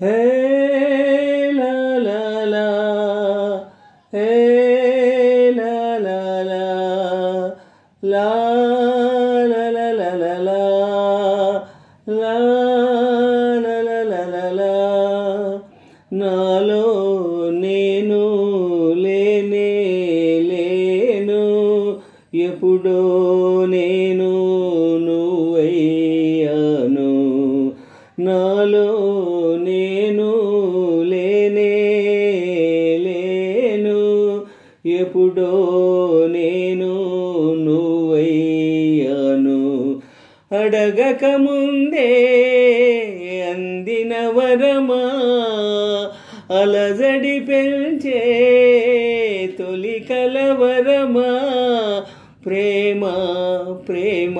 హే లా లా లా, హే లా లా లా, లా లా లా లా లా లా, లా లా లా లా లా లా. నాలో నేను లేనే లేను, ఎప్పుడో నేను నువ్వయ్యాను. నాలో నేను లేనే లేను, ఎప్పుడో నేను నువ్వయ్యాను. అడగక ముందే అందిన వరమా, అలజడి పెంచే తొలి కలవరమా. ప్రేమ ప్రేమ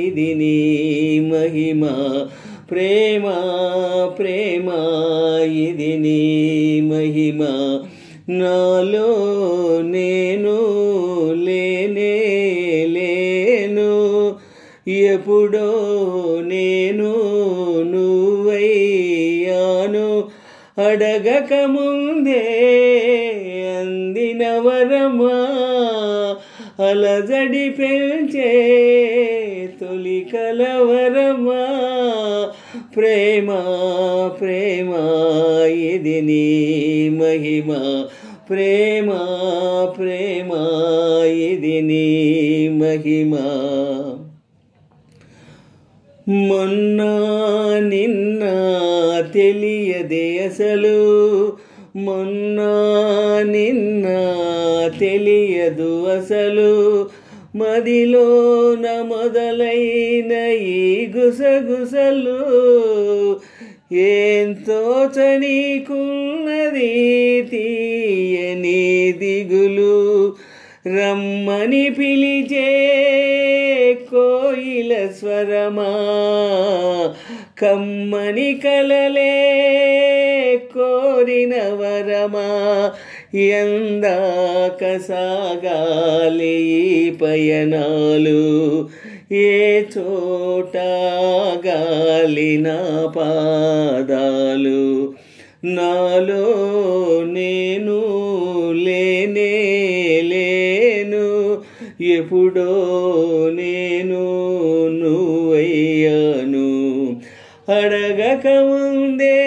ఇది నీ మహిమ, ప్రేమ ప్రేమ ఇది నీ మహిమ. నాలో నేను లేనే లేను, ఎప్పుడో నేను నువ్వయ్యాను. అడగక ముందే అందిన వరమా, అలజడి పెంచే తొలి కలవరమా. ప్రేమ ప్రేమ ఇది నీ మహిమ, ప్రేమ ప్రేమ ఇది నీ మహిమ. మొన్న నిన్న తెలియదే అసలు, మొన్న నిన్న తెలియదు అసలు. మదిలోన మొదలైన ఈ గుసగుసలు, ఏం తోచనీకున్నది తీయని దిగులు. రమ్మని పిలిచే కోయిల స్వరమా, కమ్మని కలలే కోరిన వరమా. ఎందాక సాగాలి ఈ పయనాలు, ఏ చోట గాలి నా పాదాలు. నాలో నేను లేనే లేను, ఎప్పుడో నేను నువ్వయ్యాను. అడగక ముందే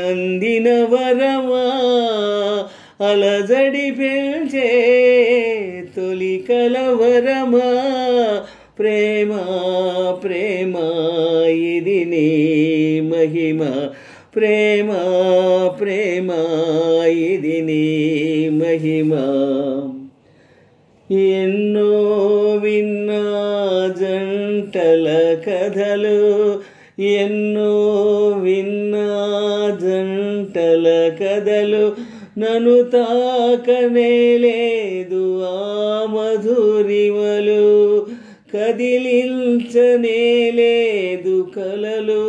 అందిన వరమా, అలజడి పెంచే తొలి కలవరమా. ప్రేమ ప్రేమ ఇది నీ మహిమ, ప్రేమ ప్రేమ ఇది నీ మహిమ. ఎన్నో విన్నా జంటల కథలు, ఎన్నో విన్నా జంటల కథలు. నన్ను తాకనే లేదు ఆ మధురిమలు, కదిలించనే లేదు కలలు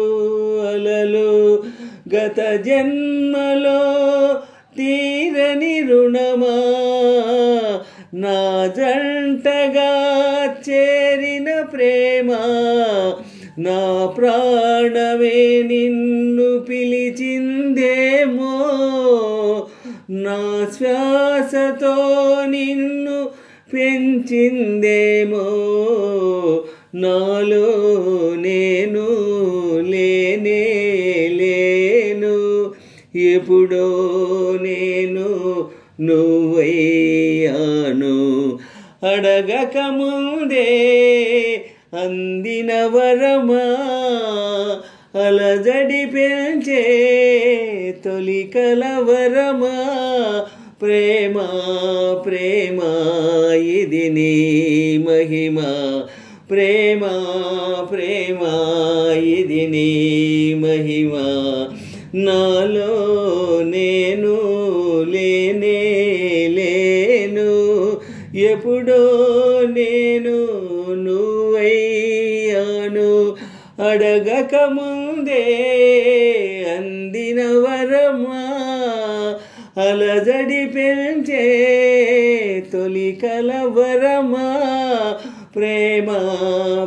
అలలు. గత జన్మలో తీరని రుణమా, నా జంటగా చేరిన ప్రేమ. నా ప్రాణమే నిన్ను పిలిచిందేమో, నా శ్వాసతో నిన్ను పెంచిందేమో. నాలో నేను లేనే లేను, ఎప్పుడో నేను నువ్వయ్యాను. అడగక ముందే అందిన వరమా, అలజడి పెంచే తొలి కలవరమా. ప్రేమ ప్రేమ ఇది నీ మహిమ, ప్రేమ ప్రేమ ఇది నీ మహిమ. నాలో నేను లేనే లేను, ఎప్పుడో నేను నువ్వయ్యాను. అడగక ముందే అందిన వరమా, అలజడి పెంచే తొలి కలవరమా. ప్రేమ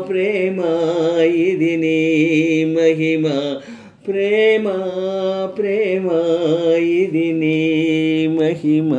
ప్రేమ ఇది నీ మహిమ ప్రేమ ప్రేమ ఇది నీ మహిమ.